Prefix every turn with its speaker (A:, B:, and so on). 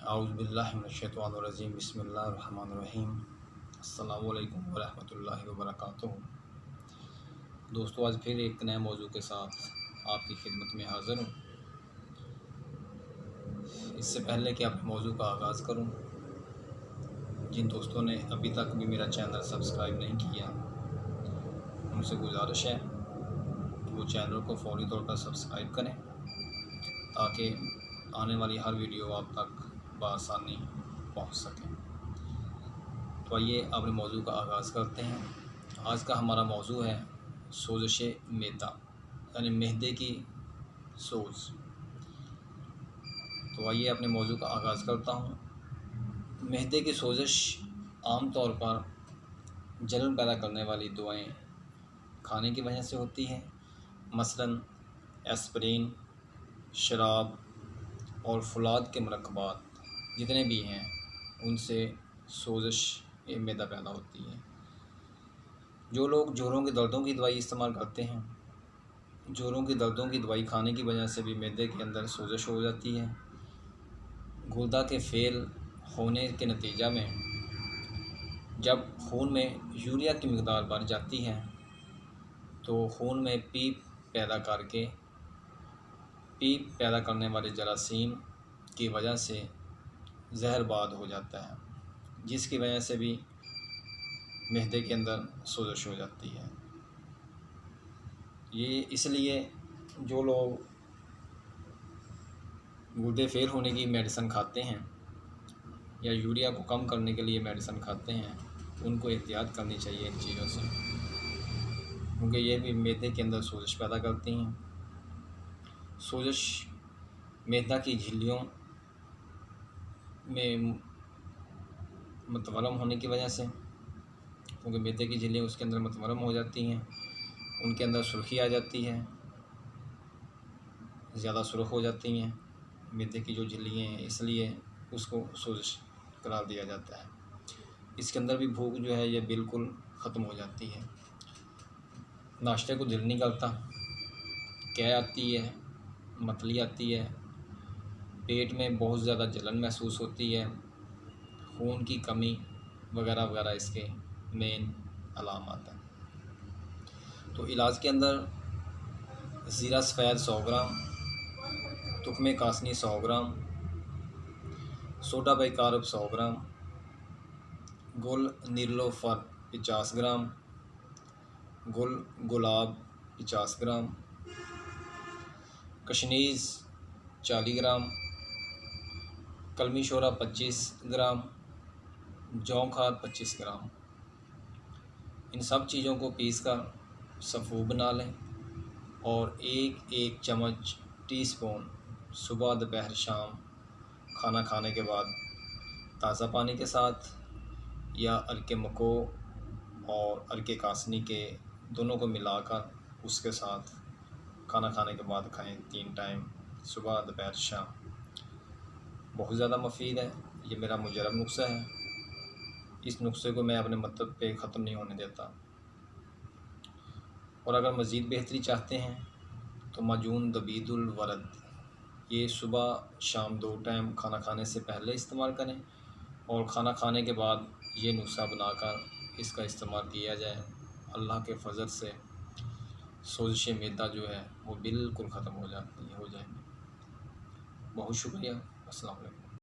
A: औज़ुबिल्लाहि मिनश्शैतानिर्रजीम बिस्मिल्लाहिर्रहमानिर्रहीम अस्सलामु अलैकुम वरहमतुल्लाहि वबरकातुहू। दोस्तों, आज फिर एक नए मौजू के साथ आपकी खिदमत में हाज़िर हूँ। इससे पहले कि अपने मौजू का आगाज़ करूँ, जिन दोस्तों ने अभी तक भी मेरा चैनल सब्सक्राइब नहीं किया, उनसे गुजारिश है कि वो चैनल को फ़ौरी तौर पर सब्सक्राइब करें ताकि आने वाली हर वीडियो आप तक बआसानी पहुंच सके। तो आइए अपने मौजू का आगाज़ करते हैं। आज का हमारा मौजू है सोज़श मैदा, यानी मैदे की सोज़। तो आइए अपने मौजू का आगाज़ करता हूँ। मैदे की सोज़श आम तौर पर जलन पैदा करने वाली दवाएं खाने की वजह से होती है। मसलन एस्पिरिन, शराब और फौलाद के मुरक्कबात जितने भी हैं, उनसे सोज़श मैदा पैदा होती है। जो लोग जोड़ों के दर्दों की दवाई इस्तेमाल करते हैं, जोड़ों की दर्दों की दवाई खाने की वजह से भी मैदे के अंदर सोज़श हो जाती है। गुर्दा के फेल होने के नतीजा में जब खून में यूरिया की मकदार बढ़ जाती है तो खून में पीप पैदा करने वाले जरासीम की वजह से जहरबाद हो जाता है, जिसकी वजह से भी मैदे के अंदर सोज़श हो जाती है। ये इसलिए जो लोग गुर्दे फेल होने की मेडिसिन खाते हैं या यूरिया को कम करने के लिए मेडिसिन खाते हैं, उनको एहतियात करनी चाहिए इन चीज़ों से, क्योंकि ये भी मैदे के अंदर सोज़श पैदा करती हैं। सोज़श मैदा की झिल्लियों में मतवरम होने की वजह से, क्योंकि मैदे की झिल्लियाँ उसके अंदर मतवरम हो जाती हैं, उनके अंदर सुर्खी आ जाती है, ज़्यादा सुर्ख हो जाती हैं मैदे की जो झिल्लियाँ हैं, इसलिए उसको सोज़श करार दिया जाता है। इसके अंदर भी भूख जो है ये बिल्कुल ख़त्म हो जाती है। नाश्ते को दिल नहीं करता, कै आती है, मतली आती है, पेट में बहुत ज़्यादा जलन महसूस होती है, खून की कमी वगैरह वगैरह इसके मेन अलामत हैं। तो इलाज के अंदर ज़ीरा सफ़ेद 100 ग्राम, तुख्मे कासनी 100 ग्राम, सोडा बाइकार्ब 100 ग्राम, गुल नीलोफर 50 ग्राम, गुल गुलाब 50 ग्राम, कशनीज़ 40 ग्राम, कलमी शोरा 25 ग्राम, जौ खाद 25 ग्राम। इन सब चीज़ों को पीसकर सफ़ू बना लें और एक एक चम्मच टीस्पून सुबह दोपहर शाम खाना खाने के बाद ताज़ा पानी के साथ या अर्के मको और अर्के कासनी के दोनों को मिलाकर उसके साथ खाना खाने के बाद खाएं 3 टाइम, सुबह दोपहर शाम। बहुत ज़्यादा मुफीद है। ये मेरा मुजरब नुस्ख़ा है। इस नुस्खे को मैं अपने मतलब पे ख़त्म नहीं होने देता। और अगर मज़ीद बेहतरी चाहते हैं तो माजून दबीदुल वरद, ये सुबह शाम 2 टाइम खाना खाने से पहले इस्तेमाल करें और खाना खाने के बाद ये नुस्खा बनाकर इसका इस्तेमाल किया जाए। अल्लाह के फजल से सोज़श मैदा जो है वो बिल्कुल ख़त्म हो जाएगी। बहुत शुक्रिया। अस्सलाम वालेकुम।